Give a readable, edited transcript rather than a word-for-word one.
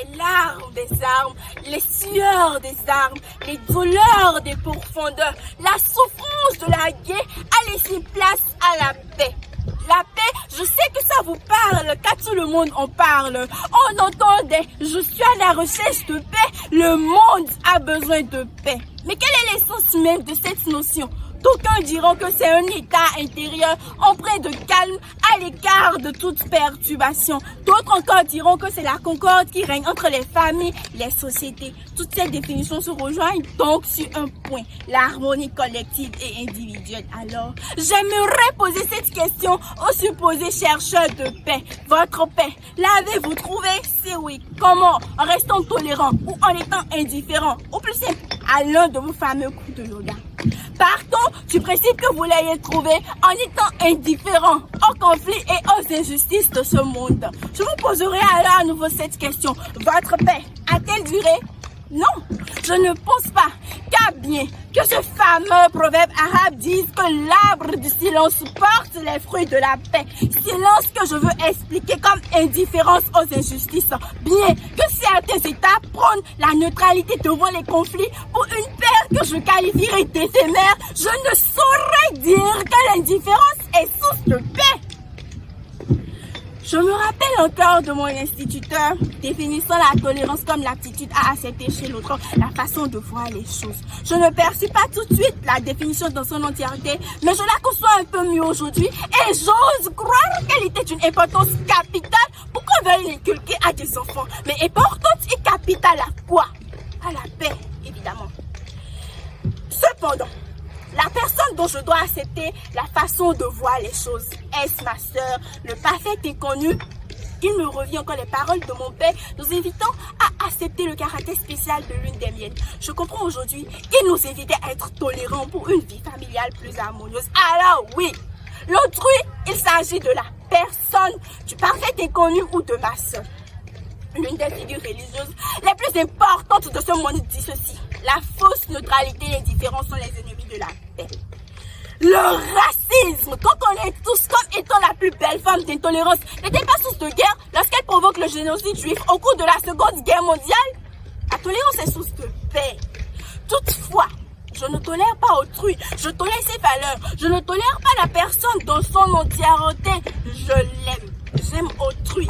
les larmes des armes, les sueurs des armes, les douleurs des profondeurs, la souffrance de la guerre a laissé place à la paix. La paix, je sais que ça vous parle, car tout le monde en parle. On entendait, je suis à la recherche de paix, le monde a besoin de paix. Mais quelle est l'essence même de cette notion? D'aucuns diront que c'est un état intérieur empreint de calme à l'écart de toute perturbation. D'autres encore diront que c'est la concorde qui règne entre les familles, les sociétés. Toutes ces définitions se rejoignent donc sur un point, l'harmonie collective et individuelle. Alors, j'aimerais poser cette question aux supposés chercheurs de paix. Votre paix, l'avez-vous trouvée? Si oui, comment? En restant tolérant ou en étant indifférent? Ou plus simple, à l'un de vos fameux coups de yoga. Partons du principe que vous l'ayez trouvé en étant indifférent aux conflits et aux injustices de ce monde. Je vous poserai alors à nouveau cette question. Votre paix a-t-elle duré? Non, je ne pense pas. Car bien que ce fameux proverbe arabe dise que l'arbre du silence porte les fruits de la paix. Silence que je veux expliquer comme indifférence aux injustices. Bien que certains États prônent la neutralité devant les conflits pour une paix que je qualifierais d'éphémère, je ne saurais dire que l'indifférence est source de paix. Je me rappelle encore de mon instituteur définissant la tolérance comme l'aptitude à accepter chez l'autre la façon de voir les choses. Je ne perçus pas tout de suite la définition dans son entièreté, mais je la conçois un peu mieux aujourd'hui et j'ose croire qu'elle était d'une importance capitale pour qu'on veuille l'inculquer à des enfants. Mais importante et capitale à quoi? À la paix, évidemment. Cependant, la personne dont je dois accepter la façon de voir les choses, est-ce ma sœur, le parfait inconnu? Il me revient encore les paroles de mon père nous invitant à accepter le caractère spécial de l'une des miennes. Je comprends aujourd'hui qu'il nous invitait à être tolérants pour une vie familiale plus harmonieuse. Alors oui, l'autrui, il s'agit de la personne, du parfait inconnu ou de ma sœur. L'une des figures religieuses les plus importantes de ce monde dit ceci. La fausse neutralité et l'indifférence sont les ennemis de la paix. Le racisme, qu'on connaît tous comme étant la plus belle forme d'intolérance, n'est-elle pas source de guerre lorsqu'elle provoque le génocide juif au cours de la Seconde Guerre mondiale? La tolérance est source de paix. Toutefois, je ne tolère pas autrui, je tolère ses valeurs, je ne tolère pas la personne dans son entièreté. Je l'aime, j'aime autrui.